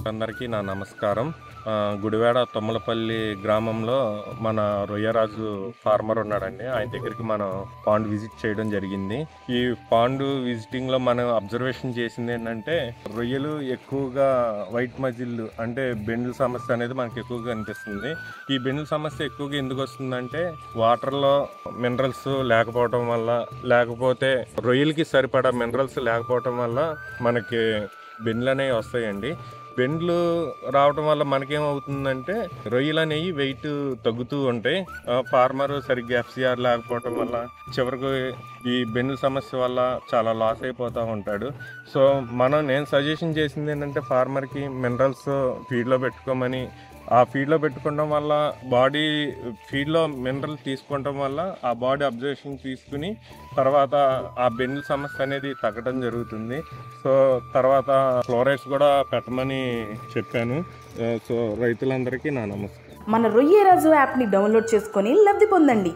రైతులందరికీ నా నమస్కారం. గుడివాడ తొమ్మలపల్లి గ్రామంలో మన రొయ్యరాజు ఫార్మర్ ఉన్నాడండి. ఆయన దగ్గరికి మనం పాండ్ విజిట్ చేయడం జరిగింది. ఈ పాండ్ విజిటింగ్ లో మనం అబ్జర్వేషన్ చేసింది ఏంటంటే, రొయ్యలు ఎక్కువగా వైట్ మజిల్ అంటే బెండ్ల సమస్య అనేది మనకు ఎక్కువగా కనిపిస్తుంది. ఈ బెండ్ల సమస్య ఎక్కువగా ఎందుకు వస్తుందంటే, వాటర్ లో మినరల్స్ లేకపోవడం వల్ల, లేకపోతే రొయ్యలకి సరిపడా మినరల్స్ లేకపోవడం వల్ల మనకి బెండ్లు అనేవి వస్తాయండి. బెండ్లు రావటం వల్ల మనకేమవుతుందంటే, రొయ్యలు అనేవి వెయిట్ తగ్గుతూ ఉంటాయి. ఫార్మర్ సరిగ్గా ఎఫ్సిఆర్ లేకపోవటం వల్ల చివరికి ఈ బెండ్ల సమస్య వల్ల చాలా లాస్ అయిపోతూ ఉంటాడు. సో నేను సజెషన్ చేసింది ఏంటంటే, ఫార్మర్కి మినరల్స్ ఫీడ్లో పెట్టుకోమని. ఆ ఫీడ్లో పెట్టుకోవడం వల్ల బాడీ ఫీడ్లో మినరల్ తీసుకోవడం వల్ల ఆ బాడీ అబ్జర్వేషన్ తీసుకుని తర్వాత ఆ బెండ్ల సమస్య అనేది తగ్గడం జరుగుతుంది. సో తర్వాత ఫ్లోరైడ్స్ కూడా పెట్టమని చెప్పాను. సో రైతులందరికీ నా నమస్కారం. మన రొయ్యరాజు యాప్ని డౌన్లోడ్ చేసుకొని లబ్ధి పొందండి.